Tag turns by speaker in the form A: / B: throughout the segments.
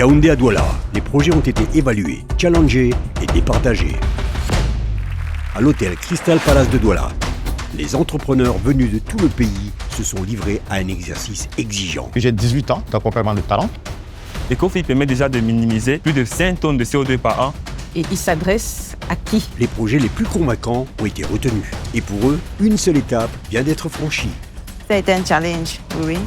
A: Yaoundé à Douala, les projets ont été évalués, challengés et départagés. À l'hôtel Crystal Palace de Douala, les entrepreneurs venus de tout le pays se sont livrés à un exercice exigeant.
B: J'ai 18 ans d'accompagnement de talent.
C: L'éco-fil permet déjà de minimiser plus de 5 tonnes de CO2 par an.
D: Et il s'adresse à qui?
A: Les projets les plus convaincants ont été retenus. Et pour eux, une seule étape vient d'être franchie.
D: Ça a été un challenge, oui.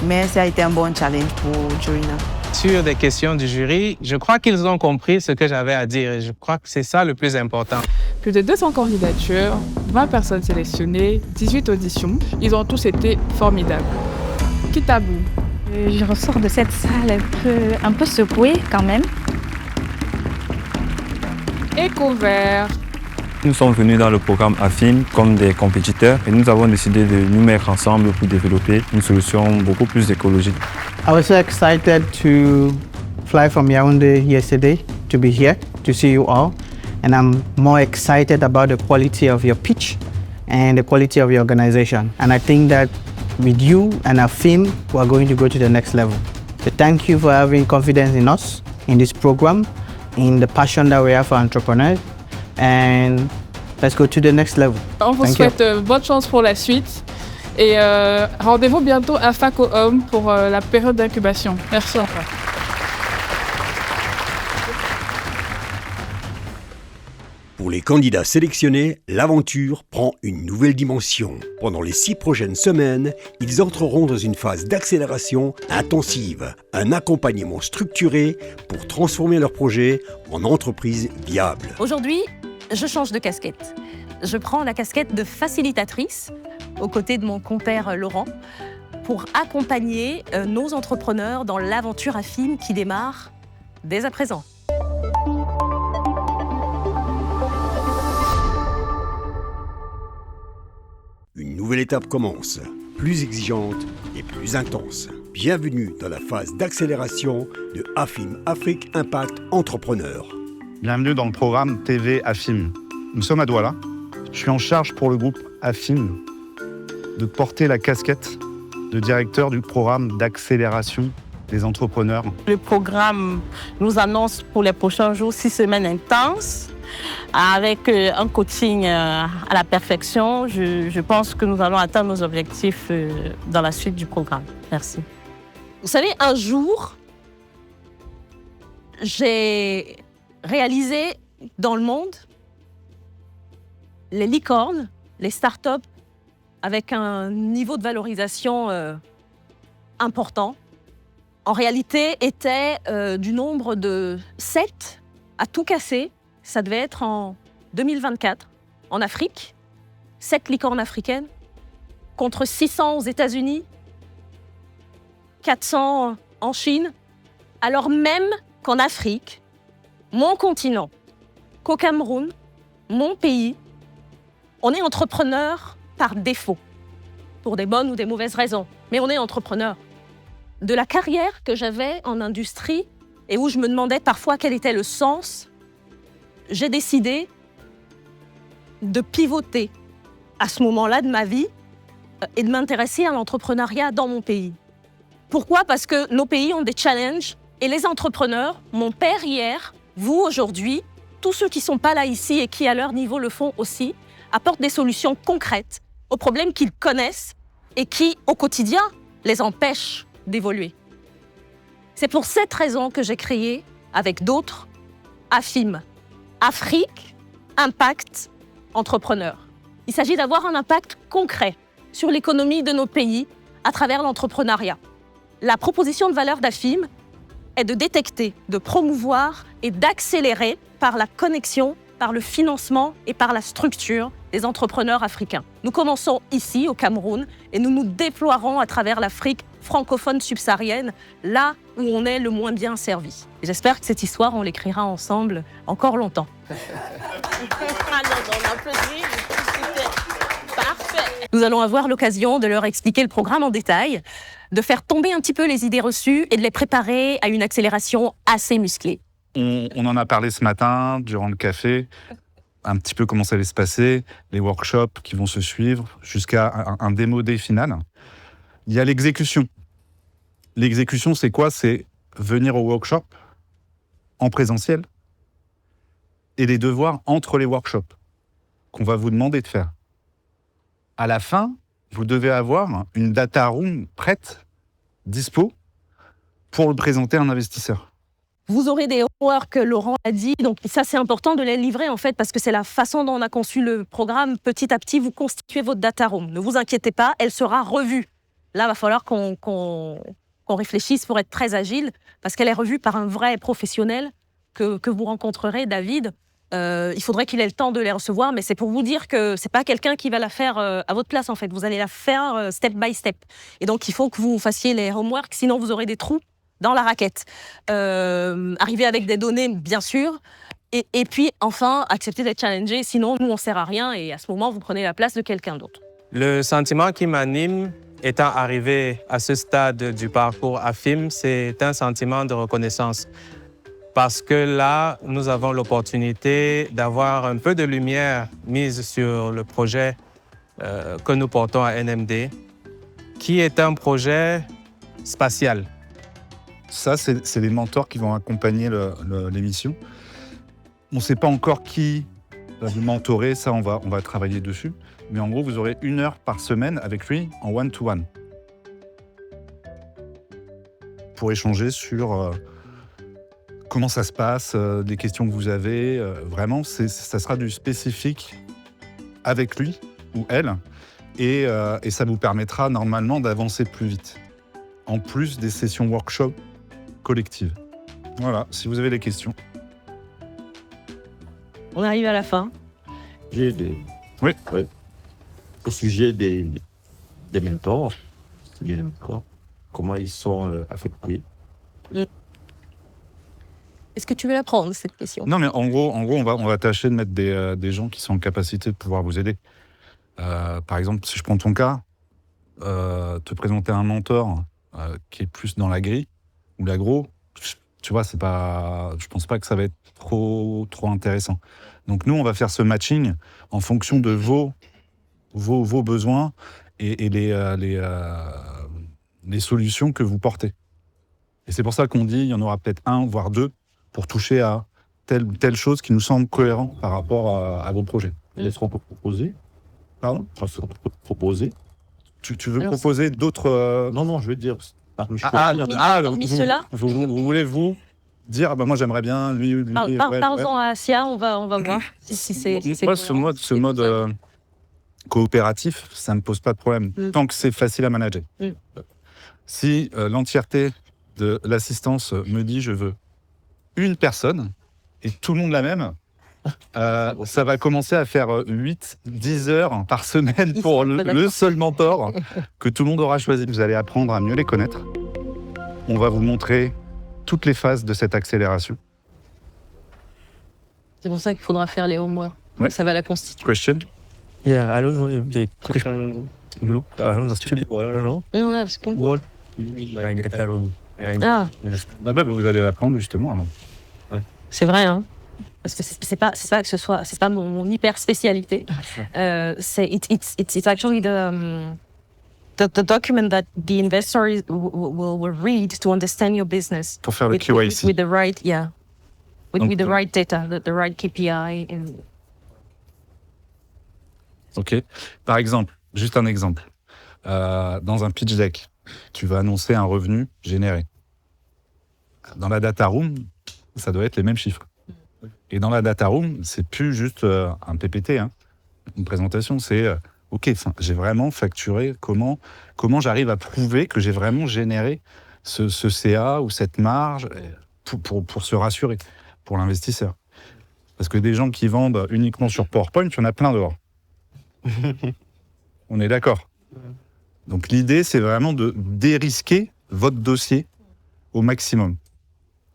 D: Mais ça a été un bon challenge pour Jorina.
E: Sur des questions du jury, je crois qu'ils ont compris ce que j'avais à dire et je crois que c'est ça le plus important.
F: Plus de 200 candidatures, 20 personnes sélectionnées, 18 auditions. Ils ont tous été formidables. Kitabou.
G: Je ressors de cette salle un peu secouée quand même.
F: Éco-vert.
C: Nous sommes venus dans le programme AFIM comme des compétiteurs et nous avons décidé de nous mettre ensemble pour développer une solution beaucoup plus écologique.
H: I was so excited to fly from Yaoundé yesterday to be here to see you all, and I'm more excited about the quality of your pitch and the quality of your organization. And I think that with you and our team, we are going to go to the next level. So thank you for having confidence in us, in this program, in the passion that we have for entrepreneurs, and let's go to the next level.
F: On vous souhaite bonne chance pour la suite. Et rendez-vous bientôt à FACOHOM pour la période d'incubation. Merci encore.
A: Pour les candidats sélectionnés, l'aventure prend une nouvelle dimension. Pendant les 6 prochaines semaines, ils entreront dans une phase d'accélération intensive, un accompagnement structuré pour transformer leur projet en entreprise viable.
I: Aujourd'hui, je change de casquette. Je prends la casquette de facilitatrice aux côtés de mon compère Laurent pour accompagner nos entrepreneurs dans l'aventure AFIM qui démarre dès à présent.
A: Une nouvelle étape commence, plus exigeante et plus intense. Bienvenue dans la phase d'accélération de AFIM Afrique Impact Entrepreneur.
B: Bienvenue dans le programme TV AFIM. Nous sommes à Douala. Je suis en charge pour le groupe AFIM de porter la casquette de directeur du programme d'accélération des entrepreneurs.
J: Le programme nous annonce pour les prochains jours 6 semaines intenses avec un coaching à la perfection. Je pense que nous allons atteindre nos objectifs dans la suite du programme. Merci.
I: Vous savez, un jour, j'ai réalisé dans le monde les licornes, les startups avec un niveau de valorisation important, en réalité étaient du nombre de 7 à tout casser. Ça devait être en 2024, en Afrique, 7 licornes africaines, contre 600 aux États-Unis, 400 en Chine, alors même qu'en Afrique, mon continent, qu'au Cameroun, mon pays, on est entrepreneur par défaut, pour des bonnes ou des mauvaises raisons, mais on est entrepreneur. De la carrière que j'avais en industrie et où je me demandais parfois quel était le sens, j'ai décidé de pivoter à ce moment-là de ma vie et de m'intéresser à l'entrepreneuriat dans mon pays. Pourquoi ? Parce que nos pays ont des challenges et les entrepreneurs, mon père hier, vous aujourd'hui, tous ceux qui ne sont pas là ici et qui à leur niveau le font aussi, apportent des solutions concrètes aux problèmes qu'ils connaissent et qui, au quotidien, les empêchent d'évoluer. C'est pour cette raison que j'ai créé, avec d'autres, AFIM, Afrique Impact Entrepreneur. Il s'agit d'avoir un impact concret sur l'économie de nos pays à travers l'entrepreneuriat. La proposition de valeur d'AFIM est de détecter, de promouvoir et d'accélérer par la connexion, par le financement et par la structure des entrepreneurs africains. Nous commençons ici, au Cameroun, et nous nous déploierons à travers l'Afrique francophone subsaharienne, là où on est le moins bien servi. Et j'espère que cette histoire, on l'écrira ensemble encore longtemps. Nous allons avoir l'occasion de leur expliquer le programme en détail, de faire tomber un petit peu les idées reçues et de les préparer à une accélération assez musclée.
B: On en a parlé ce matin, durant le café, un petit peu comment ça allait se passer, les workshops qui vont se suivre, jusqu'à un démo day final. Il y a l'exécution. L'exécution, c'est quoi ? C'est venir au workshop en présentiel et les devoirs entre les workshops qu'on va vous demander de faire. À la fin, vous devez avoir une data room prête, dispo, pour le présenter à un investisseur.
I: Vous aurez des homework que Laurent a dit, donc ça c'est important de les livrer en fait parce que c'est la façon dont on a conçu le programme. Petit à petit, vous constituez votre data room. Ne vous inquiétez pas, elle sera revue. Là, il va falloir qu'on réfléchisse pour être très agile parce qu'elle est revue par un vrai professionnel que vous rencontrerez, David. Il faudrait qu'il ait le temps de les recevoir, mais c'est pour vous dire que c'est pas quelqu'un qui va la faire à votre place en fait. Vous allez la faire step by step. Et donc il faut que vous fassiez les homework, sinon vous aurez des trous dans la raquette. Arriver avec des données, bien sûr. Et puis, enfin, accepter d'être challengé. Sinon, nous, on ne sert à rien. Et à ce moment, vous prenez la place de quelqu'un d'autre.
E: Le sentiment qui m'anime, étant arrivé à ce stade du parcours AFIM, c'est un sentiment de reconnaissance. Parce que là, nous avons l'opportunité d'avoir un peu de lumière mise sur le projet que nous portons à NMD, qui est un projet spatial.
B: Ça, c'est les mentors qui vont accompagner l'émission. On ne sait pas encore qui va vous mentorer, ça, on va travailler dessus. Mais en gros, vous aurez 1 heure par semaine avec lui en one-to-one. Pour échanger sur comment ça se passe, des questions que vous avez. Vraiment, ça sera du spécifique avec lui ou elle. Et ça vous permettra normalement d'avancer plus vite. En plus des sessions workshop collectives. Voilà, si vous avez des questions.
I: On arrive à la fin.
K: J'ai des...
B: Oui.
K: Au sujet des mentors, comment ils sont affectés.
I: Est-ce que tu veux la prendre, cette question?
B: Non, mais en gros on va tâcher de mettre des gens qui sont en capacité de pouvoir vous aider. Par exemple, si je prends ton cas, te présenter un mentor qui est plus dans l'agri ou l'agro, tu vois, je pense pas que ça va être trop intéressant. Donc nous, on va faire ce matching en fonction de vos besoins et les solutions que vous portez. Et c'est pour ça qu'on dit il y en aura peut-être 1, voire 2, pour toucher à telle chose qui nous semble cohérent par rapport à vos projets.
K: Est-ce qu'on peut proposer?
B: Pardon?
K: Est-ce qu'on peut proposer?
B: Tu veux proposer d'autres...
K: Non, je veux dire...
I: Parmi ceux-là,
B: vous voulez vous dire, moi j'aimerais bien lui...
I: Parlons à Asia, on va voir si c'est...
B: Moi, ce mode coopératif, ça ne me pose pas de problème, tant que c'est facile à manager. Si l'entièreté de l'assistance me dit je veux une personne et tout le monde la même, ça va commencer à faire 8-10 heures par semaine pour le seul mentor que tout le monde aura choisi. Vous allez apprendre à mieux les connaître. On va vous montrer toutes les phases de cette accélération.
I: C'est pour ça qu'il faudra faire les homework.
B: Ouais.
I: Ça va la constituer.
B: Question?
C: Yeah, I don't know if the question look study or what I get that wrong.
B: Vous allez l'apprendre justement.
I: C'est vrai, hein. Parce que c'est pas mon hyper spécialité. It's actually the document that the investor will read to understand your business.
B: Pour faire le KYC.
I: With the right, with the right data, the right KPI.
B: Ok. Par exemple, juste un exemple. Dans un pitch deck, tu vas annoncer un revenu généré. Dans la data room, ça doit être les mêmes chiffres. Et dans la data room, c'est plus juste un PPT, une présentation, c'est j'ai vraiment facturé, comment j'arrive à prouver que j'ai vraiment généré ce CA ou cette marge pour se rassurer, pour l'investisseur. Parce que des gens qui vendent uniquement sur PowerPoint, il y en a plein dehors. On est d'accord. Donc l'idée, c'est vraiment de dérisquer votre dossier au maximum.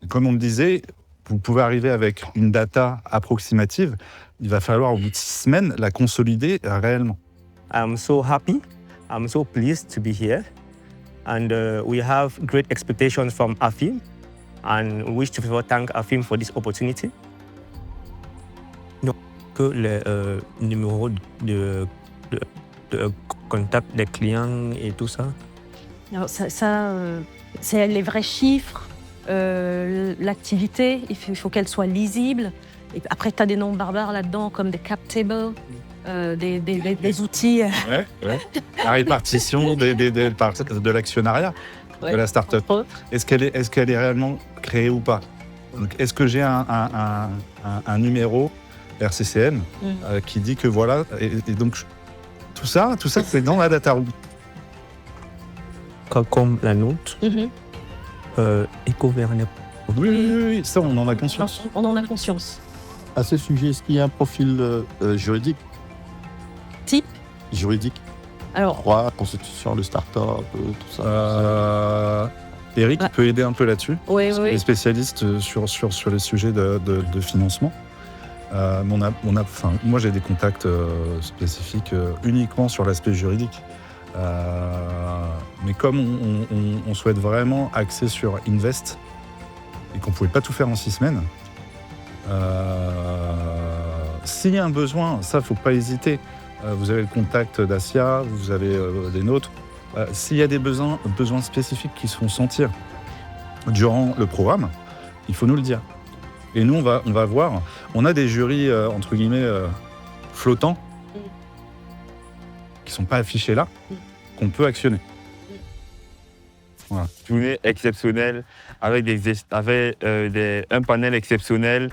B: Comme on le disait, vous pouvez arriver avec une data approximative, il va falloir au bout de 6 semaines la consolider réellement.
L: I'm so happy, I'm so pleased to be here, and we have great expectations from AFIM, and we wish to thank AFIM for this opportunity. Donc, que les numéros de contact des clients et tout ça.
I: Alors c'est les vrais chiffres. l'activité, il faut qu'elle soit lisible. Et après, tu as des noms barbares là-dedans, comme des cap tables, des outils.
B: Ouais. La répartition de l'actionnariat de la start-up. Est-ce qu'elle est réellement créée ou pas? Donc, est-ce que j'ai un numéro RCCN qui dit que voilà, et donc tout ça c'est dans la data room.
L: Comme la nôtre, éco-vert.
B: Oui, ça on en a conscience.
I: On en a conscience.
K: À ce sujet, est-ce qu'il y a un profil juridique?
I: Type?
K: Juridique.
I: Alors,
K: droit, constitution de start-up, tout ça.
B: Eric peut aider un peu là-dessus.
I: Oui.
B: Il est spécialiste sur les sujets de financement. Moi, j'ai des contacts spécifiques uniquement sur l'aspect juridique. Mais comme on souhaite vraiment axer sur Invest et qu'on ne pouvait pas tout faire en 6 semaines, s'il y a un besoin, ça, il ne faut pas hésiter. Vous avez le contact d'Asia, vous avez des nôtres. S'il y a des besoins spécifiques qui se font sentir durant le programme, il faut nous le dire. Et nous, on va voir. On a des jurys, entre guillemets, flottants, qui ne sont pas affichés là, qu'on peut actionner. Voilà.
C: Journée exceptionnelle, avec un panel exceptionnel,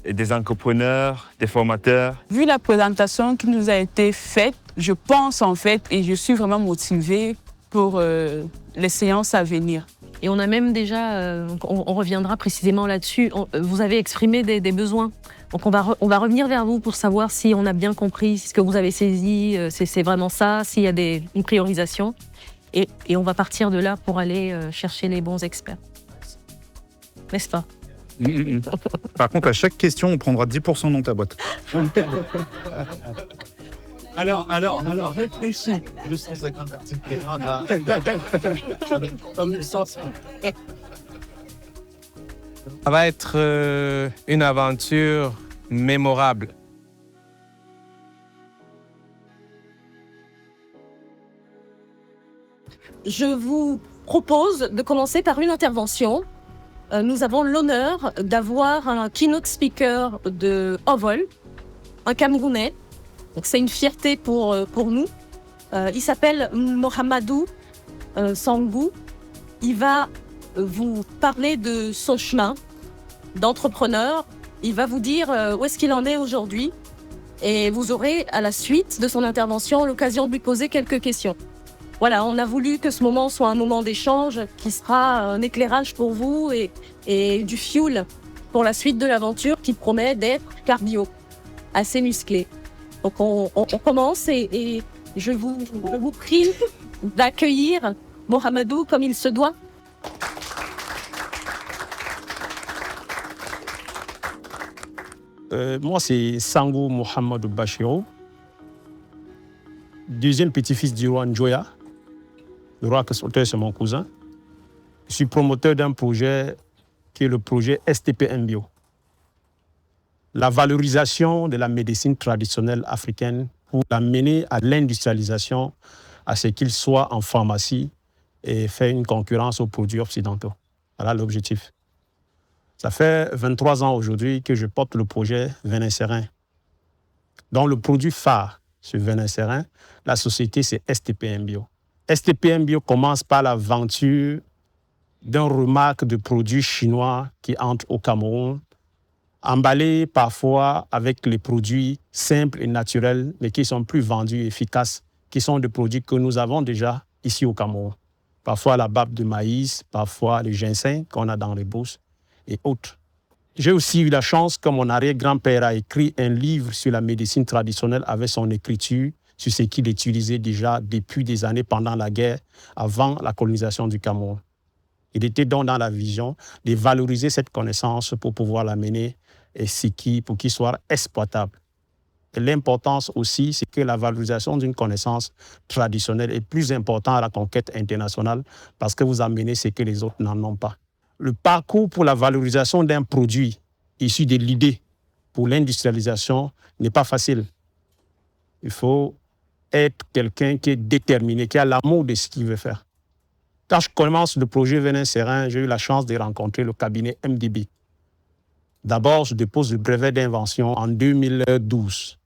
C: des entrepreneurs, des formateurs.
M: Vu la présentation qui nous a été faite, je pense en fait, et je suis vraiment motivée pour les séances à venir.
I: Et on a même déjà, on reviendra précisément là-dessus, vous avez exprimé des besoins. Donc on va revenir vers vous pour savoir si on a bien compris ce que vous avez saisi, c'est vraiment ça, s'il y a une priorisation. Et on va partir de là pour aller chercher les bons experts. N'est-ce pas?
B: Par contre, à chaque question, on prendra 10% dans ta boîte.
K: Alors, réfléchis. 250 articles.
E: Ça va être une aventure mémorable.
I: Je vous propose de commencer par une intervention. Nous avons l'honneur d'avoir un keynote speaker de Ovol, un Camerounais. Donc c'est une fierté pour nous. Il s'appelle Mohamedou Sangou. Il va vous parler de son chemin d'entrepreneur. Il va vous dire où est-ce qu'il en est aujourd'hui. Et vous aurez, à la suite de son intervention, l'occasion de lui poser quelques questions. Voilà, on a voulu que ce moment soit un moment d'échange qui sera un éclairage pour vous et du fuel pour la suite de l'aventure qui promet d'être cardio, assez musclé. Donc on commence et je vous prie d'accueillir Mohamedou comme il se doit.
N: Moi, c'est Sangou Mohamedou Bachirou, deuxième petit-fils du roi Njoya. Le roi Kassolte, c'est mon cousin. Je suis promoteur d'un projet qui est le projet STP Mbio. La valorisation de la médecine traditionnelle africaine pour l'amener à l'industrialisation, à ce qu'il soit en pharmacie et faire une concurrence aux produits occidentaux. Voilà l'objectif. Ça fait 23 ans aujourd'hui que je porte le projet Venin Serein. Dont le produit phare sur Venin Serein, la société, c'est STP Mbio. STP Mbio commence par l'aventure d'un remarque de produits chinois qui entrent au Cameroun, emballés parfois avec les produits simples et naturels, mais qui sont plus vendus et efficaces, qui sont des produits que nous avons déjà ici au Cameroun. Parfois la barbe de maïs, parfois le ginseng qu'on a dans les bourses et autres. J'ai aussi eu la chance que mon arrière-grand-père a écrit un livre sur la médecine traditionnelle avec son écriture sur ce qu'il utilisait déjà depuis des années pendant la guerre, avant la colonisation du Cameroun. Il était donc dans la vision de valoriser cette connaissance pour pouvoir l'amener pour qu'il soit exploitable. Et l'importance aussi, c'est que la valorisation d'une connaissance traditionnelle est plus importante à la conquête internationale parce que vous amenez ce que les autres n'en ont pas. Le parcours pour la valorisation d'un produit issu de l'idée pour l'industrialisation n'est pas facile. Il faut être quelqu'un qui est déterminé, qui a l'amour de ce qu'il veut faire. Quand je commence le projet Venin Serein, j'ai eu la chance de rencontrer le cabinet MDB. D'abord, je dépose le brevet d'invention en 2012.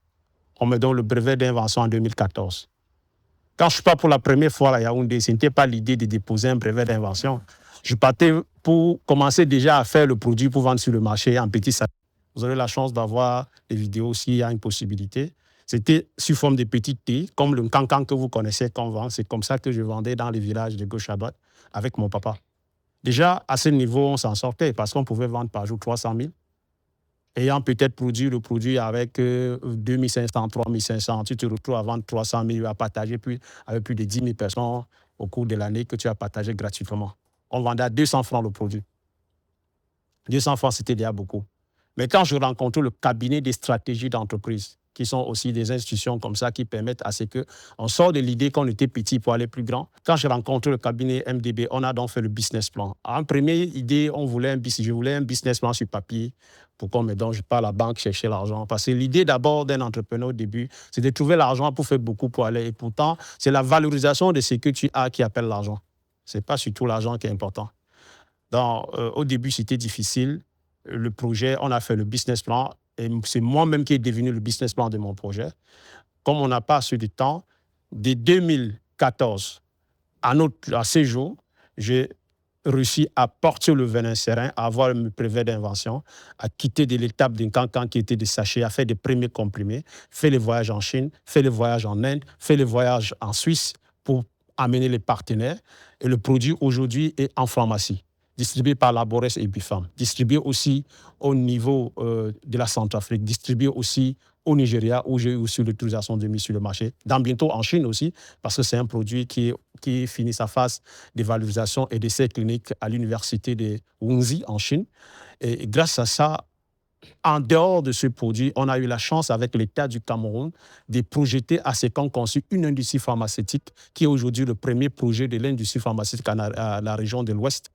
N: On me donne le brevet d'invention en 2014. Quand je suis pas pour la première fois à Yaoundé, ce n'était pas l'idée de déposer un brevet d'invention. Je partais pour commencer déjà à faire le produit pour vendre sur le marché en petit sac. Vous aurez la chance d'avoir des vidéos s'il y a une possibilité. C'était sous forme de petites thés, comme le cancan que vous connaissez qu'on vend. C'est comme ça que je vendais dans les villages de gauche à droite avec mon papa. Déjà, à ce niveau, on s'en sortait parce qu'on pouvait vendre par jour 300 000. Ayant peut-être produit le produit avec 2500, 3500, tu te retrouves à vendre 300 000 à partager avec plus de 10 000 personnes au cours de l'année que tu as partagé gratuitement. On vendait à 200 francs le produit. 200 francs, c'était déjà beaucoup. Mais quand je rencontre le cabinet des stratégies d'entreprise, qui sont aussi des institutions comme ça qui permettent à ce qu'on sort de l'idée qu'on était petit pour aller plus grand. Quand je rencontre le cabinet MDB, on a donc fait le business plan. En première idée, je voulais un business plan sur papier pour qu'on me donne, je pars à la banque chercher l'argent. Parce que l'idée d'abord d'un entrepreneur au début, c'est de trouver l'argent pour faire beaucoup pour aller. Et pourtant, c'est la valorisation de ce que tu as qui appelle l'argent. Ce n'est pas surtout l'argent qui est important. Donc, au début, c'était difficile. Le projet, on a fait le business plan. Et c'est moi-même qui est devenu le business plan de mon projet. Comme on n'a pas assez de temps, dès 2014 à ce jour, j'ai réussi à porter le Venin Serein, à avoir le brevet d'invention, à quitter de l'étape d'un cancan qui était des sachets, à faire des premiers comprimés, faire les voyages en Chine, faire les voyages en Inde, faire les voyages en Suisse pour amener les partenaires. Et le produit aujourd'hui est en pharmacie, distribué par Laborès et Bifam, distribué aussi au niveau de la Centrafrique, distribué aussi au Nigeria, où j'ai eu aussi l'autorisation de mise sur le marché, dans bientôt en Chine aussi, parce que c'est un produit qui finit sa phase de valorisation et d'essai clinique à l'université de Wunzi en Chine. Et grâce à ça, en dehors de ce produit, on a eu la chance avec l'État du Cameroun de projeter à ce qu'on conçu une industrie pharmaceutique qui est aujourd'hui le premier projet de l'industrie pharmaceutique à la région de l'Ouest,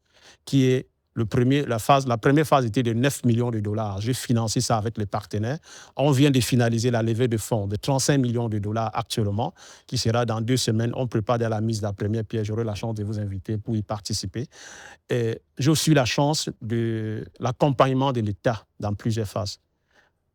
N: qui est la première phase était de 9 millions de dollars. J'ai financé ça avec les partenaires. On vient de finaliser la levée de fonds de 35 millions de dollars actuellement, qui sera dans 2 semaines. On prépare la mise de la première pierre. J'aurai la chance de vous inviter pour y participer. J'ai aussi la chance de l'accompagnement de l'État dans plusieurs phases.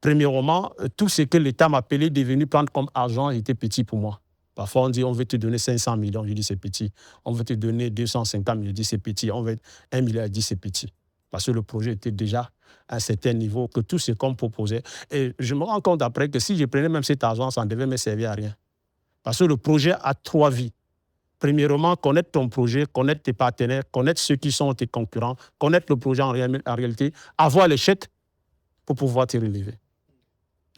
N: Premièrement, tout ce que l'État m'appelait de venir prendre comme argent était petit pour moi. Parfois, on dit on veut te donner 500 millions, je dis c'est petit. On veut te donner 250 millions, je dis c'est petit. On veut 1 milliard, je dis c'est petit. Parce que le projet était déjà à un certain niveau, que tout ce qu'on proposait. Et je me rends compte après que si je prenais même cet argent, ça ne devait me servir à rien. Parce que le projet a 3 vies. Premièrement, connaître ton projet, connaître tes partenaires, connaître ceux qui sont tes concurrents, connaître le projet en réalité, avoir les chèques pour pouvoir te relever.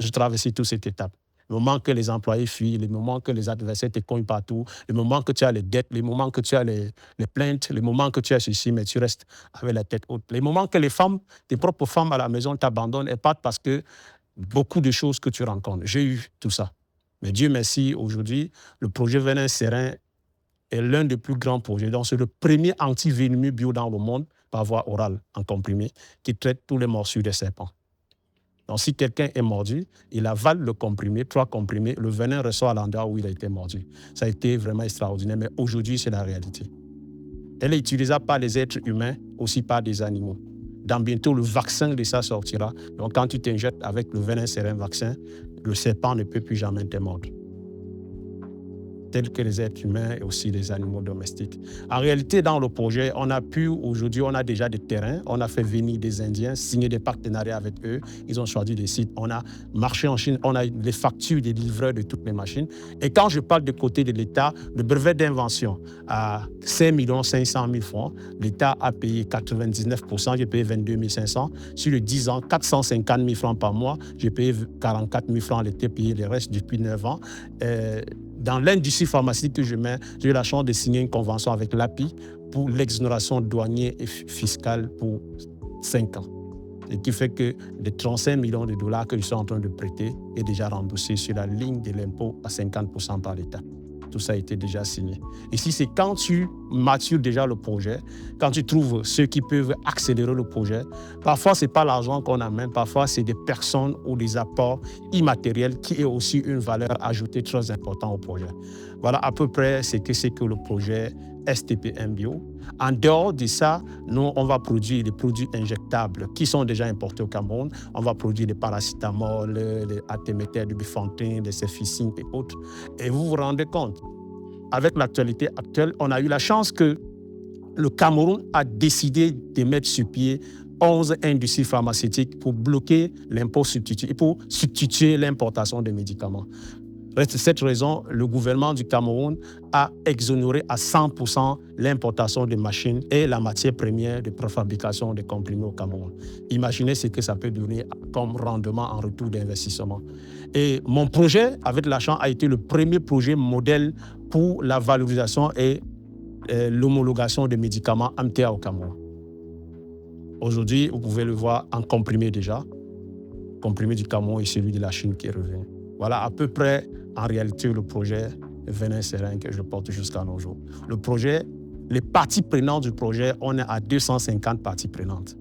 N: Je traversais toute cette étape. Le moment que les employés fuient, le moment que les adversaires te cognent partout, le moment que tu as les dettes, le moment que tu as les plaintes, le moment que tu as ceci, mais tu restes avec la tête haute. Les moments que les femmes, tes propres femmes à la maison t'abandonnent et partent parce que beaucoup de choses que tu rencontres. J'ai eu tout ça. Mais Dieu merci, aujourd'hui, le projet Venin Serein est l'un des plus grands projets. Donc, c'est le premier antivénémeux bio dans le monde par voie orale en comprimé qui traite tous les morsures des serpents. Donc, si quelqu'un est mordu, il avale le comprimé, 3 comprimés, le venin ressort à l'endroit où il a été mordu. Ça a été vraiment extraordinaire, mais aujourd'hui, c'est la réalité. Elle est utilisable par les êtres humains, aussi par des animaux. Dans bientôt, le vaccin de ça sortira. Donc, quand tu t'injectes avec le Venin Serein vaccin, le serpent ne peut plus jamais te mordre. Tels que les êtres humains et aussi les animaux domestiques. En réalité, dans le projet, aujourd'hui, on a déjà des terrains, on a fait venir des Indiens, signé des partenariats avec eux, ils ont choisi des sites, on a marché en Chine, on a les factures des livreurs de toutes les machines. Et quand je parle du côté de l'État, le brevet d'invention à 5 500 000 francs, l'État a payé 99%, j'ai payé 22 500. Sur les 10 ans, 450 000 francs par mois, j'ai payé 44 000 francs, l'État payé le reste depuis 9 ans. Dans l'industrie pharmaceutique que je mets, j'ai eu la chance de signer une convention avec l'API pour l'exonération douanière et fiscale pour 5 ans. Et qui fait que les 35 millions de dollars que je suis en train de prêter est déjà remboursé sur la ligne de l'impôt à 50% par l'État. Tout ça a été déjà signé. Ici, c'est quand tu matures déjà le projet, quand tu trouves ceux qui peuvent accélérer le projet. Parfois, ce n'est pas l'argent qu'on amène, parfois, c'est des personnes ou des apports immatériels qui est aussi une valeur ajoutée très importante au projet. Voilà à peu près ce que c'est que le projet STP Mbio. En dehors de ça, nous, on va produire des produits injectables qui sont déjà importés au Cameroun. On va produire des paracétamol, des artéméter, du bifantin, des cefficine et autres. Et vous vous rendez compte, avec l'actualité actuelle, on a eu la chance que le Cameroun a décidé de mettre sur pied 11 industries pharmaceutiques pour bloquer l'import substitué et pour substituer l'importation des médicaments. De cette raison, le gouvernement du Cameroun a exonéré à 100% l'importation des machines et la matière première de préfabrication des comprimés au Cameroun. Imaginez ce que ça peut donner comme rendement en retour d'investissement. Et mon projet, avec l'achat, a été le premier projet modèle pour la valorisation et l'homologation des médicaments MTA au Cameroun. Aujourd'hui, vous pouvez le voir en comprimé déjà. Le comprimé du Cameroun et celui de la Chine qui est revenu. Voilà à peu près, en réalité, le projet Venin Serein que je porte jusqu'à nos jours. Le projet, les parties prenantes du projet, on est à 250 parties prenantes.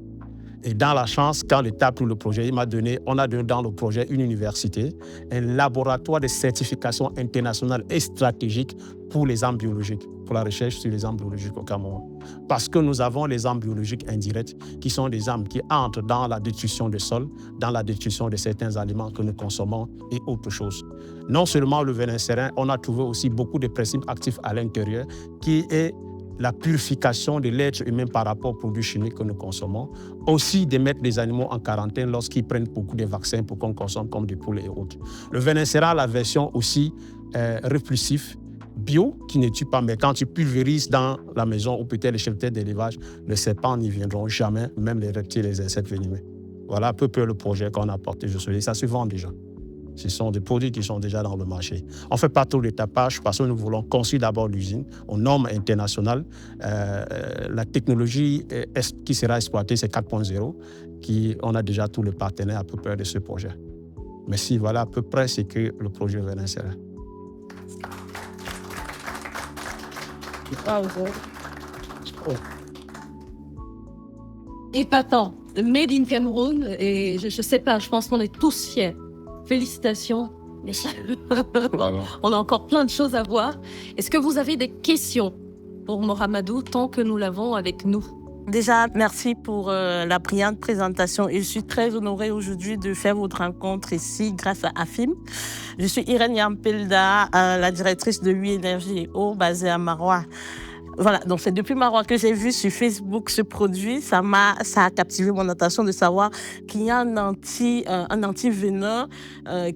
N: Et dans la chance, quand l'État a pris le projet, on a donné dans le projet une université, un laboratoire de certification internationale et stratégique pour les armes biologiques, pour la recherche sur les armes biologiques au Cameroun. Parce que nous avons les armes biologiques indirectes, qui sont des armes qui entrent dans la destruction des sols, dans la destruction de certains aliments que nous consommons et autre chose. Non seulement le venin serein, on a trouvé aussi beaucoup de principes actifs à l'intérieur, qui est la purification de l'être humain par rapport aux produits chimiques que nous consommons. Aussi de mettre les animaux en quarantaine lorsqu'ils prennent beaucoup de vaccins pour qu'on consomme comme des poulets et autres. Le venin serein a la version aussi répulsif, bio, qui ne tue pas, mais quand tu pulvérises dans la maison ou peut-être les cheptels d'élevage, les serpents n'y viendront jamais, même les reptiles et les insectes venimeux. Voilà à peu près le projet qu'on a porté jusqu'à ça se vend déjà. Ce sont des produits qui sont déjà dans le marché. On ne fait pas tout le tapage parce que nous voulons construire d'abord l'usine aux normes internationales. La technologie qui sera exploitée, c'est 4.0. On a déjà tous les partenaires à peu près de ce projet. Mais si, voilà à peu près ce que le projet Venin Serein.
I: Épatant, Made in Cameroun, et je sais pas, je pense qu'on est tous fiers. Félicitations. On a encore plein de choses à voir. Est-ce que vous avez des questions pour Mohamedou tant que nous l'avons avec nous?
J: Déjà, merci pour la brillante présentation. Et je suis très honorée aujourd'hui de faire votre rencontre ici grâce à AFIM. Je suis Irène Yampelda, la directrice de UI Énergie et Eau basée à Marois. Voilà, donc c'est depuis Marois que j'ai vu sur Facebook ce produit. Ça a captivé mon attention de savoir qu'il y a un antivenin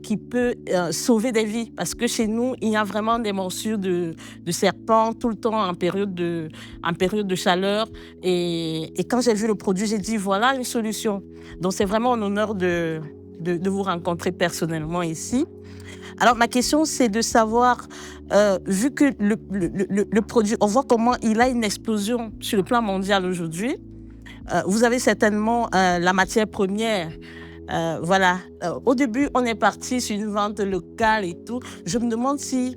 J: qui peut sauver des vies. Parce que chez nous, il y a vraiment des morsures de serpents tout le temps en période de chaleur. Et quand j'ai vu le produit, j'ai dit voilà une solution. Donc c'est vraiment un honneur de vous rencontrer personnellement ici. Alors, ma question, c'est de savoir, vu que le produit, on voit comment il a une explosion sur le plan mondial aujourd'hui. Vous avez certainement la matière première. Voilà. Au début, on est parti sur une vente locale et tout. Je me demande si,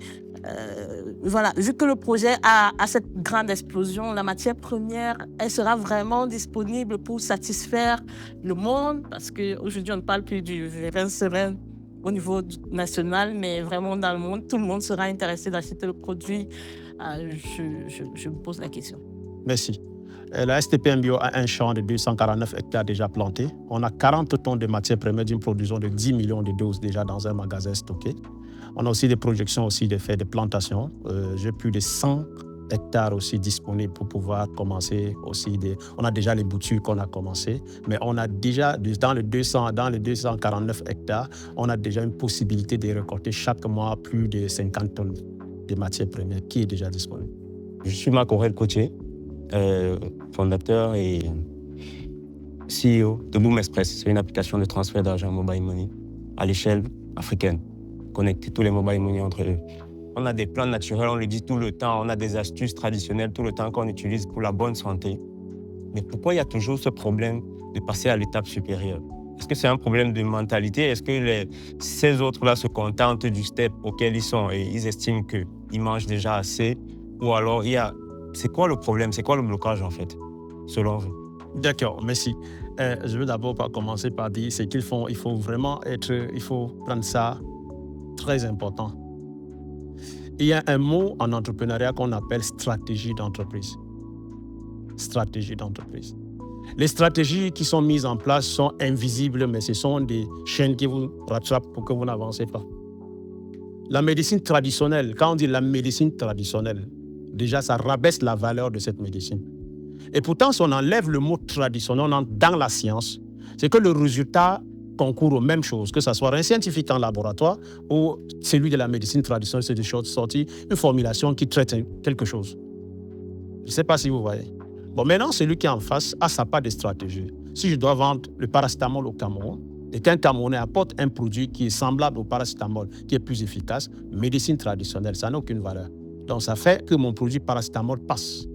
J: voilà, vu que le projet a cette grande explosion, la matière première, elle sera vraiment disponible pour satisfaire le monde. Parce qu'aujourd'hui, on ne parle plus du venin serein au niveau national, mais vraiment dans le monde, tout le monde sera intéressé d'acheter le produit. Je me pose la question.
N: Merci. La STP Mbio a un champ de 249 hectares déjà plantés. On a 40 tonnes de matières premières d'une production de 10 millions de doses déjà dans un magasin stocké. On a aussi des projections aussi de faire des plantations. J'ai plus de 100 hectares aussi disponibles pour pouvoir commencer aussi. On a déjà les boutures qu'on a commencé, mais on a déjà, dans les 249 hectares, on a déjà une possibilité de récolter chaque mois plus de 50 tonnes de matières premières qui est déjà disponible.
L: Je suis Marc Aurel Cotier, fondateur et CEO de Boom Express. C'est une application de transfert d'argent mobile money à l'échelle africaine. Connecter tous les mobile money entre eux. On a des plans naturels, on le dit tout le temps. On a des astuces traditionnelles tout le temps qu'on utilise pour la bonne santé. Mais pourquoi il y a toujours ce problème de passer à l'étape supérieure? Est-ce que c'est un problème de mentalité? Est-ce que ces autres-là se contentent du step auquel ils sont et ils estiment qu'ils mangent déjà assez? Ou alors, c'est quoi le problème? C'est quoi le blocage, en fait, selon vous?
N: D'accord, merci. Je veux d'abord commencer par dire ce qu'ils font. Il faut prendre ça très important. Il y a un mot en entrepreneuriat qu'on appelle stratégie d'entreprise. Stratégie d'entreprise. Les stratégies qui sont mises en place sont invisibles, mais ce sont des chaînes qui vous rattrapent pour que vous n'avancez pas. La médecine traditionnelle, quand on dit la médecine traditionnelle, déjà ça rabaisse la valeur de cette médecine. Et pourtant, si on enlève le mot traditionnel dans la science, c'est que le résultat concourt aux mêmes choses, que ce soit un scientifique en laboratoire ou celui de la médecine traditionnelle, c'est des choses sorties, une formulation qui traite quelque chose. Je ne sais pas si vous voyez. Bon, maintenant, celui qui est en face a sa part de stratégie. Si je dois vendre le paracétamol au Cameroun et qu'un Camerounais apporte un produit qui est semblable au paracétamol, qui est plus efficace, médecine traditionnelle, ça n'a aucune valeur. Donc, ça fait que mon produit paracétamol passe.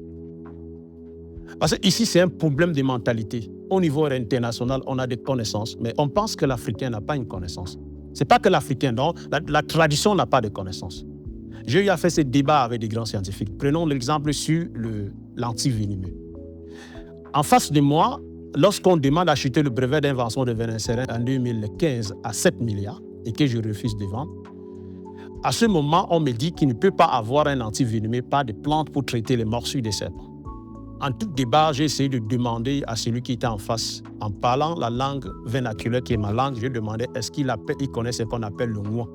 N: Parce qu'ici, c'est un problème de mentalité. Au niveau international, on a des connaissances, mais on pense que l'Africain n'a pas une connaissance. Ce n'est pas que l'Africain, non, la tradition n'a pas de connaissances. J'ai eu à faire ce débat avec des grands scientifiques. Prenons l'exemple sur l'antivénémeux. En face de moi, lorsqu'on demande d'acheter le brevet d'invention de Vénécérin en 2015 à 7 milliards et que je refuse de vendre, à ce moment, on me dit qu'il ne peut pas avoir un antivénémeux par des plantes pour traiter les morsures des serpents. En tout débat, j'ai essayé de demander à celui qui était en face, en parlant la langue vernaculaire qui est ma langue, j'ai demandé est-ce qu'il connaît ce qu'on appelle le moi.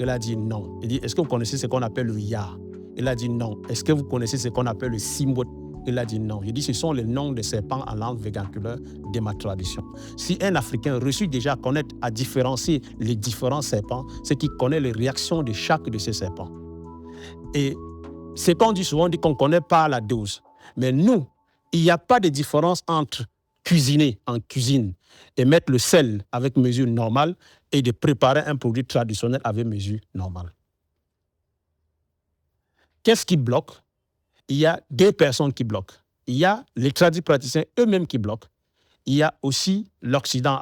N: Il a dit non. Il dit est-ce que vous connaissez ce qu'on appelle le ya? Il a dit non. Est-ce que vous connaissez ce qu'on appelle le simwot? Il a dit non. Il dit ce sont les noms des serpents en langue vernaculaire de ma tradition. Si un Africain reçut déjà à connaître, à différencier les différents serpents, c'est qu'il connaît les réactions de chaque de ces serpents. Et ce qu'on dit souvent, on dit qu'on ne connaît pas la dose. Mais nous, il n'y a pas de différence entre cuisiner en cuisine et mettre le sel avec mesure normale et de préparer un produit traditionnel avec mesure normale. Qu'est-ce qui bloque? Il y a deux personnes qui bloquent. Il y a les tradipraticiens eux-mêmes qui bloquent. Il y a aussi l'Occident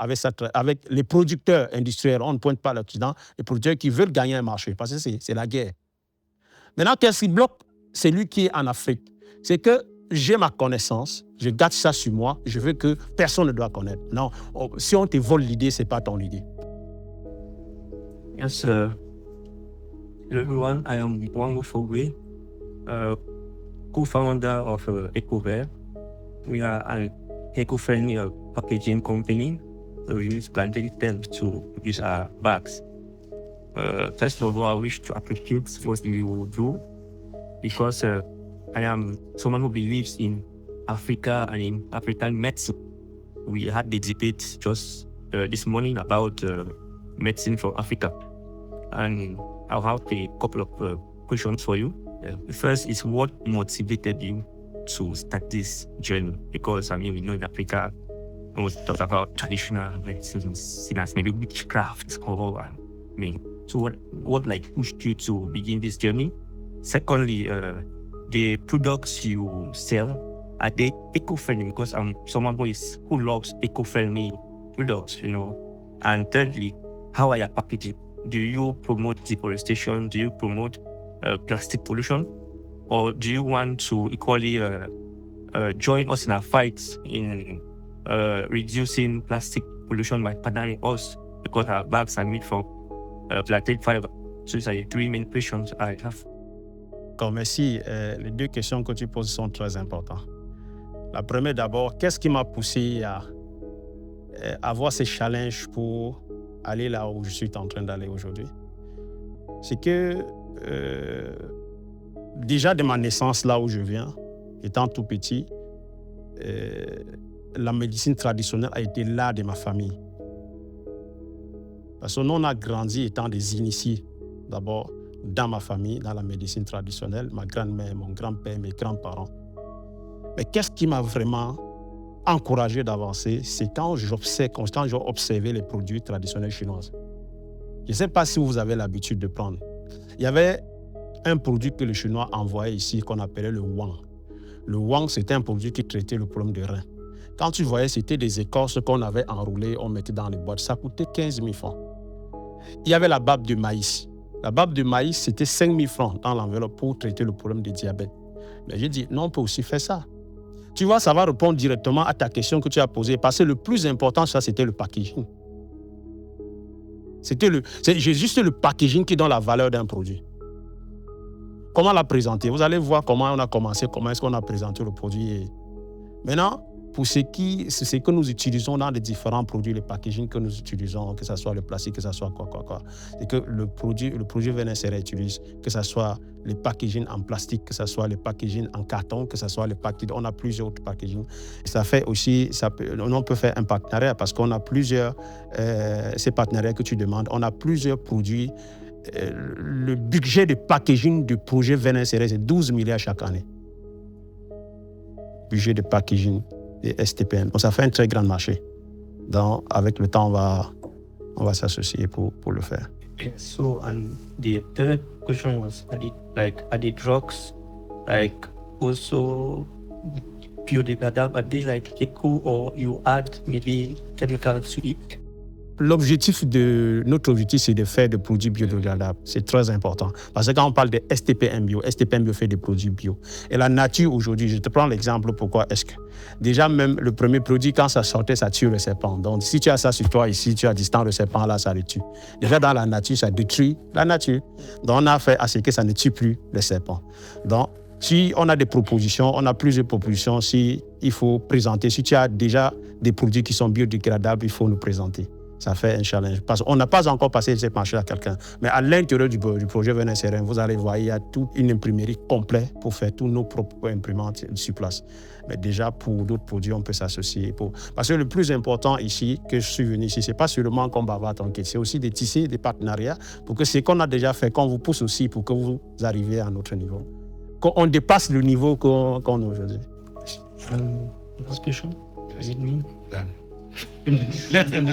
N: avec les producteurs industriels. On ne pointe pas l'Occident, les producteurs qui veulent gagner un marché parce que c'est la guerre. Maintenant, qu'est-ce qui bloque? C'est lui qui est en Afrique. C'est que j'ai ma connaissance, je garde ça sur moi, je veux que personne ne doit connaître. Non, si on te vole l'idée, ce n'est pas ton idée.
L: Yes, hello everyone, I am Wang Fogwe, co-founder of EcoVert. We are an eco-friendly packaging company. So we use plantain stems to produce our bags. First of all, I wish to appreciate what you do because I am someone who believes in Africa and in African medicine. We had the debate just this morning about medicine from Africa. And I'll have a couple of questions for you. The first is what motivated you to start this journey? Because, we know in Africa, we talk about traditional medicine seen as maybe witchcraft or, so what pushed you to begin this journey? Secondly, the products you sell, are they eco-friendly? Because I'm someone who loves eco-friendly products, And thirdly, how are you packaging? Do you promote deforestation? Do you promote plastic pollution? Or do you want to equally join us in our fight in reducing plastic pollution by partnering us because our bags are made from plantain fiber? So these are the three main questions I have.
N: Merci. Les deux questions que tu poses sont très importantes. La première d'abord, qu'est-ce qui m'a poussé à avoir ces challenges pour aller là où je suis en train d'aller aujourd'hui? C'est que déjà de ma naissance, là où je viens, étant tout petit, la médecine traditionnelle a été là de ma famille. Parce que nous, on a grandi étant des initiés, d'abord dans ma famille, dans la médecine traditionnelle, ma grand-mère, mon grand-père, mes grands-parents. Mais qu'est-ce qui m'a vraiment encouragé d'avancer, c'est quand j'ai observé les produits traditionnels chinois. Je ne sais pas si vous avez l'habitude de prendre. Il y avait un produit que les Chinois envoyaient ici qu'on appelait le Wang. Le Wang, c'était un produit qui traitait le problème des reins. Quand tu voyais, c'était des écorces qu'on avait enroulées, on mettait dans les boîtes. Ça coûtait 15 000 francs. Il y avait la barbe de maïs. La barbe de maïs, c'était 5 000 francs dans l'enveloppe pour traiter le problème du diabète. Mais j'ai dit, non, on peut aussi faire ça. Tu vois, ça va répondre directement à ta question que tu as posée. Parce que le plus important, ça, c'était le packaging. C'est juste le packaging qui donne la valeur d'un produit. Comment la présenter? Vous allez voir comment on a commencé, comment est-ce qu'on a présenté le produit. Maintenant, pour ce que nous utilisons dans les différents produits, les packaging que nous utilisons, que ce soit le plastique, que ce soit quoi. C'est que le produit VNSR utilise, que ce soit les packaging en plastique, que ce soit les packaging en carton, que ce soit les packaging, on a plusieurs autres packaging. Ça fait aussi, on peut faire un partenariat parce qu'on a plusieurs, ces partenariats que tu demandes, on a plusieurs produits. Le budget de packaging du projet VNSR, c'est 12 milliards chaque année. Budget de packaging et STPM. Donc ça fait un très grand marché. Donc avec le temps, on va s'associer pour le faire.
L: So, and the third question was, are the drugs also biodegradable? Are they like eco, or you add maybe chemicals to it?
N: Notre objectif, c'est de faire des produits biodégradables. C'est très important. Parce que quand on parle de STPM Bio fait des produits bio. Et la nature, aujourd'hui, je te prends l'exemple, pourquoi est-ce que... Déjà, même le premier produit, quand ça sortait, ça tue le serpent. Donc, si tu as ça sur toi, ici, tu as distance le serpent, là, ça le tue. Déjà, dans la nature, ça détruit la nature. Donc, on a fait à ce que ça ne tue plus le serpent. Donc, si on a des propositions, on a plusieurs propositions, si il faut présenter, si tu as déjà des produits qui sont biodégradables, il faut nous présenter. Ça fait un challenge. Parce qu'on n'a pas encore passé ce marché à quelqu'un. Mais à l'intérieur du projet VNSR, vous allez voir, il y a toute une imprimerie complète pour faire tous nos propres imprimantes sur place. Mais déjà, pour d'autres produits, on peut s'associer. Parce que le plus important ici, que je suis venu ici, ce n'est pas seulement qu'on bavard tranquille, c'est aussi de tisser des partenariats pour que ce qu'on a déjà fait, qu'on vous pousse aussi pour que vous arriviez à notre niveau. Qu'on dépasse le niveau qu'on a aujourd'hui.
L: Last question. Does it mean that?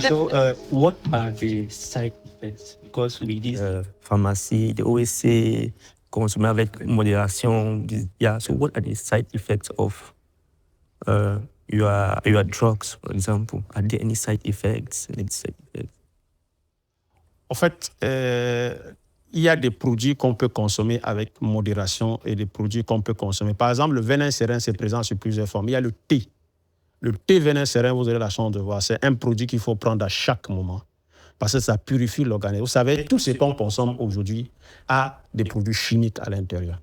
L: So, what are the side effects? Because with this pharmacy, they always say consommer avec modération. Yeah. So, what are the side effects of your drugs, for example? Are there any side effects?
N: En fait, il y a des produits qu'on peut consommer avec modération et des produits qu'on peut consommer. Par exemple, le venin serein, c'est présent sur plusieurs formes. Il y a le thé. Le thé venin serein, vous avez la chance de voir, c'est un produit qu'il faut prendre à chaque moment parce que ça purifie l'organisme. Vous savez, tout ce qu'on consomme aujourd'hui a des produits chimiques à l'intérieur.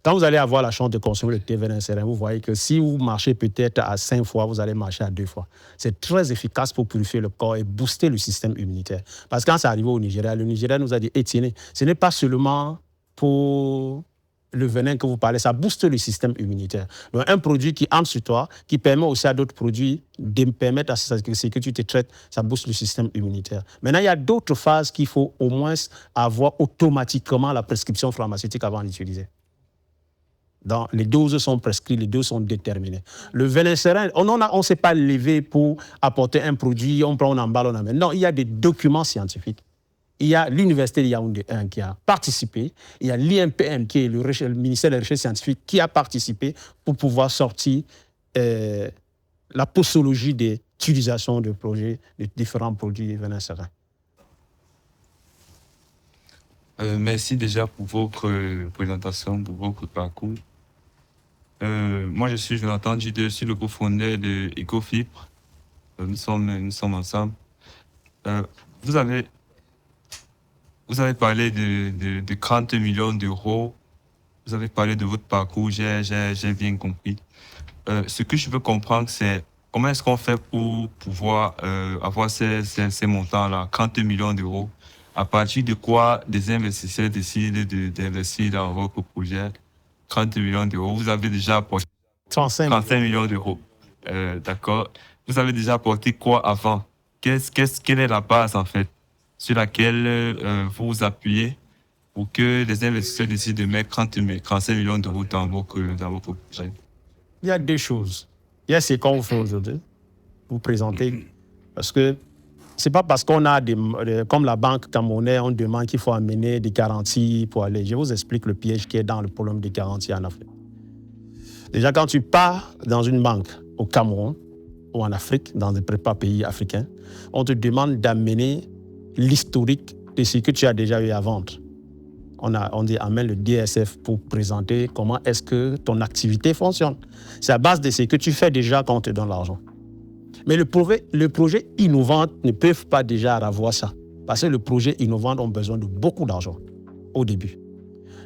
N: Quand vous allez avoir la chance de consommer le thé venin serein, vous voyez que si vous marchez peut-être à 5 fois, vous allez marcher à 2 fois. C'est très efficace pour purifier le corps et booster le système immunitaire. Parce que quand c'est arrivé au Nigeria, le Nigeria nous a dit, tiens, ce n'est pas seulement pour le venin que vous parlez, ça booste le système immunitaire. Donc, un produit qui entre sur toi, qui permet aussi à d'autres produits de permettre à ce que tu te traites, ça booste le système immunitaire. Maintenant, il y a d'autres phases qu'il faut au moins avoir automatiquement la prescription pharmaceutique avant d'utiliser. Donc, les doses sont prescrites, les doses sont déterminées. Le venin serein, on ne s'est pas levé pour apporter un produit, on prend, on emballe, on amène. Non, il y a des documents scientifiques. Il y a l'Université de Yaoundé 1 qui a participé. Il y a l'INPM, qui est le ministère de la Recherche scientifique, qui a participé pour pouvoir sortir la posologie des utilisations de projets, de différents produits venin serein.
C: Merci déjà pour votre présentation, pour votre parcours. Moi, je suis Jonathan Jide, je suis le cofondateur de Ecofibre. Nous sommes ensemble. Vous avez parlé de 30 millions d'euros. Vous avez parlé de votre parcours, j'ai bien compris. Ce que je veux comprendre, c'est comment est-ce qu'on fait pour pouvoir avoir ces montants-là, 30 millions d'euros. À partir de quoi des investisseurs décident d'investir dans votre projet 30 millions d'euros. Vous avez déjà apporté 35 millions d'euros. D'accord. Vous avez déjà apporté quoi avant? Quelle est la base, en fait, sur laquelle vous vous appuyez pour que les investisseurs décident de mettre 35 millions d'euros dans votre projet?
N: Il y a deux choses. Il y a ce qu'on fait aujourd'hui, vous présenter, parce que c'est pas parce qu'on a comme la banque camerounaise, on demande qu'il faut amener des garanties pour aller. Je vous explique le piège qui est dans le problème des garanties en Afrique. Déjà, quand tu pars dans une banque au Cameroun, ou en Afrique, dans les prépas pays africains, on te demande d'amener l'historique de ce que tu as déjà eu à vendre. On dit amène le DSF pour présenter comment est-ce que ton activité fonctionne. C'est à base de ce que tu fais déjà quand on te donne l'argent. Mais le projet innovant ne peut pas déjà avoir ça. Parce que le projet innovant a besoin de beaucoup d'argent au début.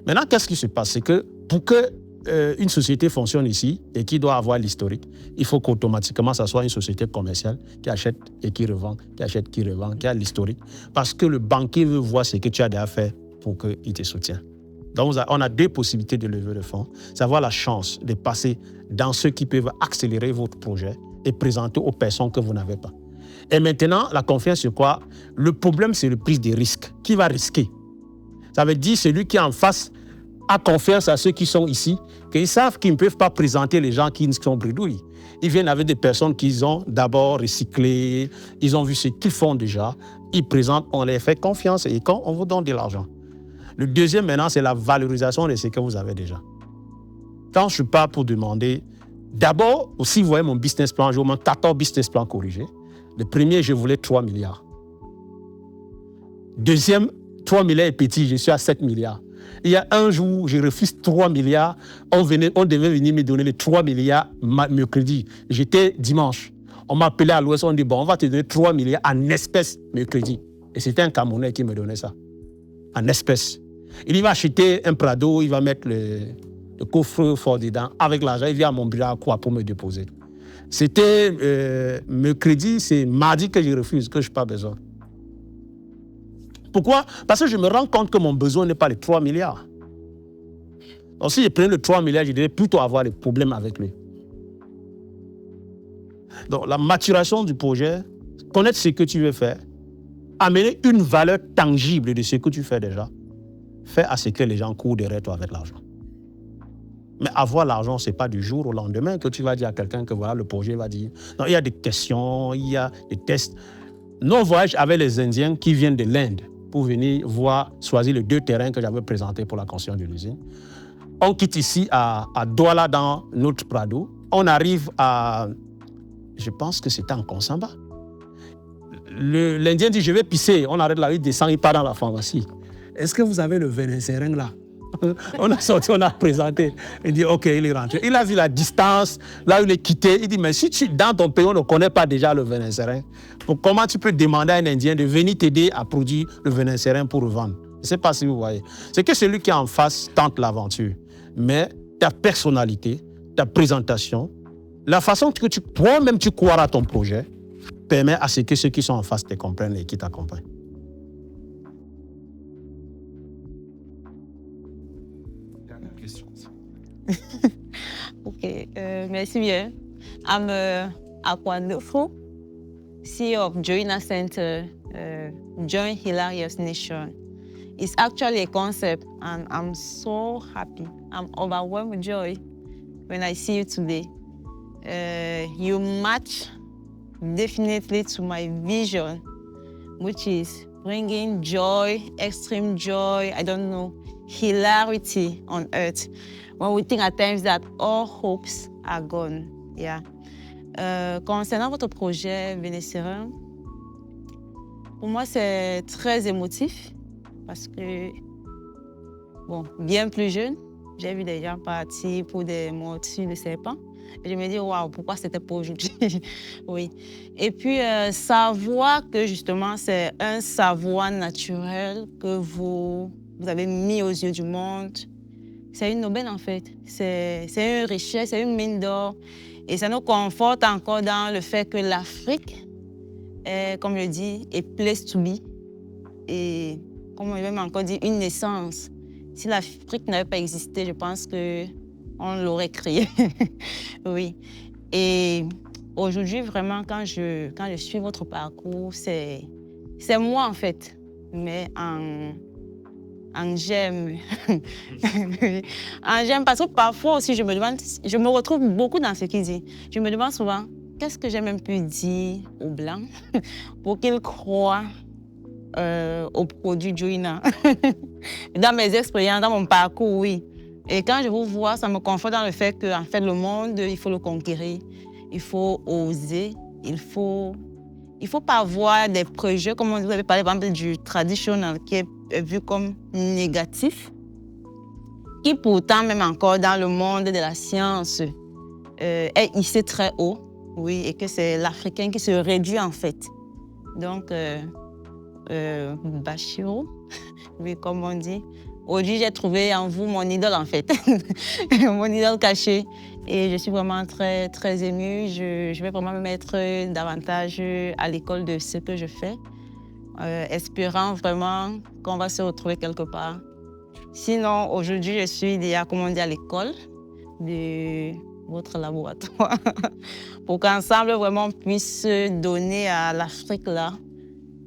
N: Maintenant, qu'est-ce qui se passe? C'est que pour qu'une société fonctionne ici et qui doit avoir l'historique, il faut qu'automatiquement, ça soit une société commerciale qui achète et qui revend, qui achète, qui revend, qui a l'historique. Parce que le banquier veut voir ce que tu as déjà fait pour qu'il te soutienne. Donc, on a deux possibilités de lever de fonds. C'est avoir la chance de passer dans ceux qui peuvent accélérer votre projet et présenter aux personnes que vous n'avez pas. Et maintenant, la confiance, c'est quoi? Le problème, c'est le prise des risques. Qui va risquer? Ça veut dire celui qui est en face a confiance à ceux qui sont ici, qu'ils savent qu'ils ne peuvent pas présenter les gens qui sont bredouilles. Ils viennent avec des personnes qu'ils ont d'abord recyclées, ils ont vu ce qu'ils font déjà, ils présentent, on les fait confiance et quand on vous donne de l'argent. Le deuxième, maintenant, c'est la valorisation de ce que vous avez déjà. Quand je pars pour demander, d'abord, si vous voyez mon business plan, j'ai au moins 14 business plans corrigés. Le premier, je voulais 3 milliards. Deuxième, 3 milliards est petit, je suis à 7 milliards. Il y a un jour, je refuse 3 milliards, on devait venir me donner les 3 milliards mercredi. J'étais dimanche. On m'a appelé à l'Ouest, on dit, bon, on va te donner 3 milliards en espèces mercredi. Et c'était un Camerounais qui me donnait ça, en espèces. Il va acheter un Prado, il va mettre le coffre fort dedans. Avec l'argent, il vient à mon bureau à quoi pour me déposer. C'était mercredi, c'est mardi que je refuse, que je n'ai pas besoin. Pourquoi? Parce que je me rends compte que mon besoin n'est pas les 3 milliards. Donc si je prenais les 3 milliards, je devais plutôt avoir des problèmes avec lui. Donc la maturation du projet, connaître ce que tu veux faire, amener une valeur tangible de ce que tu fais déjà, faire à ce que les gens courent derrière toi avec l'argent. Mais avoir l'argent, ce n'est pas du jour au lendemain que tu vas dire à quelqu'un que voilà, le projet va dire. Non, il y a des questions, il y a des tests. Nous, on voyage avec les Indiens qui viennent de l'Inde pour venir choisir les 2 terrains que j'avais présentés pour la construction de l'usine. On quitte ici à Douala dans notre Prado. On arrive à, je pense que c'était en Konsamba. L'Indien dit, je vais pisser. On arrête là, il descend, il part dans la pharmacie. Est-ce que vous avez le venin serein là? On a sorti, on a présenté. Il dit, OK, il est rentré. Il a vu la distance, là où il est quitté. Il dit, mais si dans ton pays, on ne connaît pas déjà le venin serein, comment tu peux demander à un Indien de venir t'aider à produire le venin serein pour le vendre? Je ne sais pas si vous voyez. C'est que celui qui est en face tente l'aventure. Mais ta personnalité, ta présentation, la façon que toi-même tu crois à ton projet, permet à ce que ceux qui sont en face te comprennent et qui t'accompagnent.
O: Okay, merci bien. I'm Akwanofo, CEO of Joina Center, Join Hilarious Nation. It's actually a concept, and I'm so happy. I'm overwhelmed with joy when I see you today. You match definitely to my vision, which is bringing joy, extreme joy, I don't know, hilarity on earth. When we think at times that all hopes are gone. Yeah. Concernant votre projet Vénécérin, pour moi, c'est très émotif parce que, bon, bien plus jeune, j'ai vu des gens partir pour des morsures de serpents. Et je me dis, waouh, pourquoi c'était pas aujourd'hui? Oui. Et puis, savoir que justement, c'est un savoir naturel que vous avez mis aux yeux du monde. C'est une aubaine, en fait. C'est une richesse, c'est une mine d'or. Et ça nous conforte encore dans le fait que l'Afrique, comme je dis, est place to be. Et comme on va même encore dire, une naissance. Si l'Afrique n'avait pas existé, je pense qu'on l'aurait créée. Oui. Et aujourd'hui, vraiment, quand je suis votre parcours, c'est moi, en fait. Mais en j'aime. En j'aime parce que parfois aussi, je me retrouve beaucoup dans ce qu'il dit. Je me demande souvent, qu'est-ce que j'ai même pu dire aux Blancs pour qu'ils croient au produit Joina. Dans mes expériences, dans mon parcours, oui. Et quand je vous vois, ça me conforte dans le fait que, en fait, le monde, il faut le conquérir. il faut oser, il faut pas voir des projets, comme vous avez parlé par exemple du traditionnel, qui est vu comme négatif, qui pourtant, même encore dans le monde de la science, est hissé très haut, oui, et que c'est l'Africain qui se réduit en fait. Donc, Bachirou, oui, comme on dit. Aujourd'hui, j'ai trouvé en vous mon idole en fait, mon idole cachée. Et je suis vraiment très, très émue. Je vais vraiment me mettre davantage à l'école de ce que je fais, espérant vraiment qu'on va se retrouver quelque part. Sinon, aujourd'hui, je suis déjà, comme on dit, à l'école de votre laboratoire pour qu'ensemble, vraiment, on puisse donner à l'Afrique, là,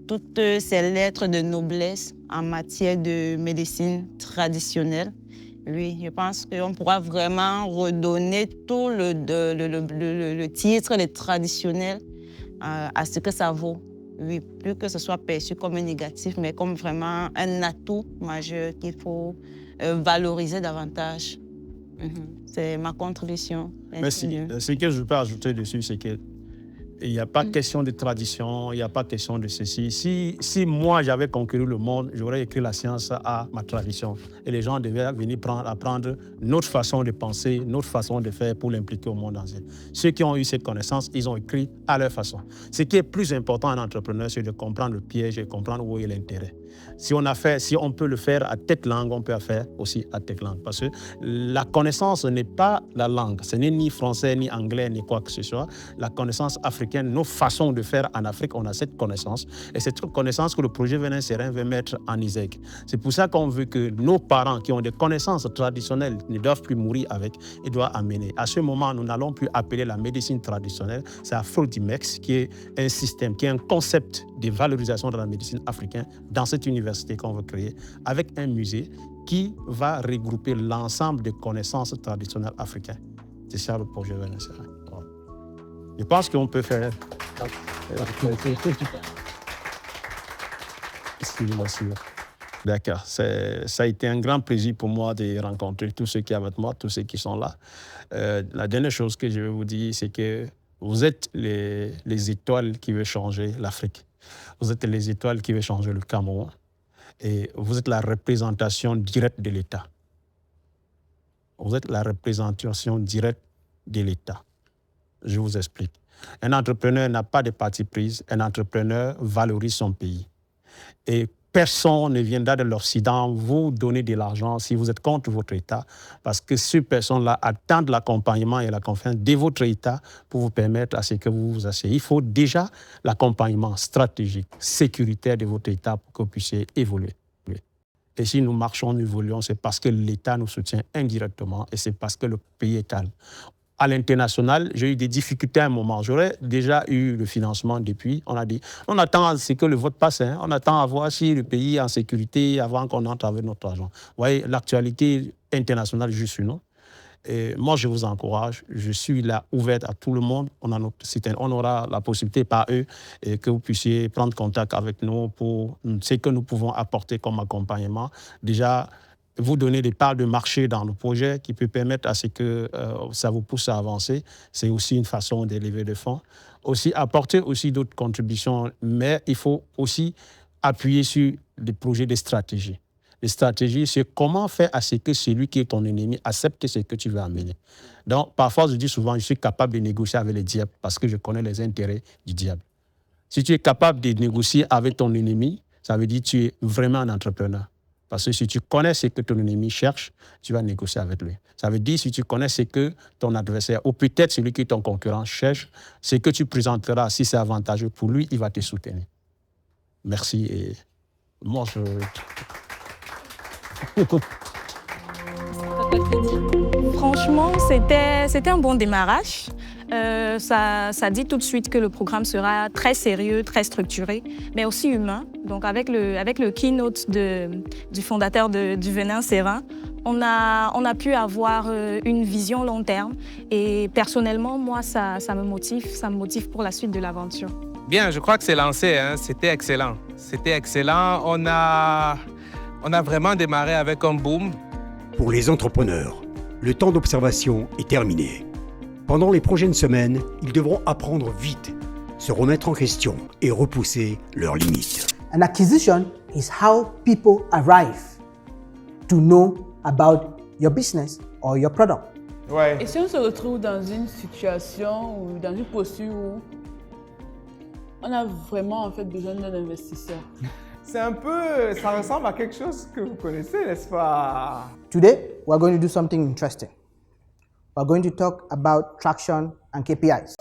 O: toutes ces lettres de noblesse en matière de médecine traditionnelle. Oui, je pense qu'on pourra vraiment redonner tout le titre, le traditionnel à ce que ça vaut. Oui, plus que ce soit perçu comme un négatif, mais comme vraiment un atout majeur qu'il faut valoriser davantage. C'est ma contribution.
N: Merci. Ce que je peux ajouter dessus, c'est que il n'y a pas question de tradition, il n'y a pas question de ceci. Si moi, j'avais conquéri le monde, j'aurais écrit la science à ma tradition. Et les gens devaient venir apprendre notre façon de penser, notre façon de faire pour l'impliquer au monde entier. Ceux qui ont eu cette connaissance, ils ont écrit à leur façon. Ce qui est plus important à un entrepreneur, c'est de comprendre le piège et comprendre où est l'intérêt. Si on peut le faire à tête langue, on peut le faire aussi à tête langue. Parce que la connaissance n'est pas la langue. Ce n'est ni français, ni anglais, ni quoi que ce soit. La connaissance africaine, nos façons de faire en Afrique, on a cette connaissance. Et cette connaissance que le projet Venin Serein veut mettre en ISEG. C'est pour ça qu'on veut que nos parents qui ont des connaissances traditionnelles ne doivent plus mourir avec et doivent amener. À ce moment, nous n'allons plus appeler la médecine traditionnelle. C'est Afro-Dimex qui est un système, qui est un concept de valorisation de la médecine africaine dans cette université qu'on veut créer, avec un musée qui va regrouper l'ensemble des connaissances traditionnelles africaines. C'est ça le projet Venin Serein. Je pense qu'on peut faire... D'accord. Ça a été un grand plaisir pour moi de rencontrer tous ceux qui sont avec moi, tous ceux qui sont là. La dernière chose que je vais vous dire, c'est que vous êtes les étoiles qui veulent changer l'Afrique. Vous êtes les étoiles qui veulent changer le Cameroun. Et vous êtes la représentation directe de l'État. Vous êtes la représentation directe de l'État. Je vous explique. Un entrepreneur n'a pas de parti prise. Un entrepreneur valorise son pays. Et personne ne viendra de l'Occident vous donner de l'argent si vous êtes contre votre État, parce que ces personnes-là attendent l'accompagnement et la confiance de votre État pour vous permettre à ce que vous vous asseyez. Il faut déjà l'accompagnement stratégique, sécuritaire de votre État pour que vous puissiez évoluer. Et si nous marchons, nous évoluons, c'est parce que l'État nous soutient indirectement et c'est parce que le pays est calme. À l'international, j'ai eu des difficultés à un moment. J'aurais déjà eu le financement depuis. On a dit, on attend à ce que le vote passe. On attend à voir si le pays est en sécurité avant qu'on entre avec notre argent. Vous voyez, l'actualité internationale joue sur nous. Et moi, je vous encourage. Je suis là, ouverte à tout le monde. On aura la possibilité par eux et que vous puissiez prendre contact avec nous pour ce que nous pouvons apporter comme accompagnement. Déjà, vous donner des parts de marché dans le projet qui peut permettre à ce que ça vous pousse à avancer. C'est aussi une façon d'élever des fonds. Aussi, apporter aussi d'autres contributions, mais il faut aussi appuyer sur des projets de stratégie. Les stratégies, c'est comment faire à ce que celui qui est ton ennemi accepte ce que tu veux amener. Donc, parfois, je dis souvent, je suis capable de négocier avec les diables parce que je connais les intérêts du diable. Si tu es capable de négocier avec ton ennemi, ça veut dire que tu es vraiment un entrepreneur. Parce que si tu connais ce que ton ennemi cherche, tu vas négocier avec lui. Ça veut dire si tu connais ce que ton adversaire, ou peut-être celui qui est ton concurrent cherche, ce que tu présenteras, si c'est avantageux pour lui, il va te soutenir. Merci. Et moi,
I: Franchement, c'était un bon démarrage. Ça dit tout de suite que le programme sera très sérieux, très structuré, mais aussi humain. Donc avec le keynote du fondateur du Venin Serein, on a pu avoir une vision long terme. Et personnellement, moi, ça me motive pour la suite de l'aventure.
E: Bien, je crois que c'est lancé, hein. C'était excellent. C'était excellent. On a vraiment démarré avec un boom.
A: Pour les entrepreneurs, le temps d'observation est terminé. Pendant les prochaines semaines, ils devront apprendre vite, se remettre en question et repousser leurs limites.
P: An acquisition is how people arrive to know about your business or your product.
Q: Ouais.
M: Et si on se retrouve dans une situation ou dans une posture où on a vraiment en fait besoin d'un investisseur?
Q: C'est un peu, ça ressemble à quelque chose que vous connaissez, n'est-ce pas?
P: Today, we're going to do something interesting. We're going to talk about traction and KPIs.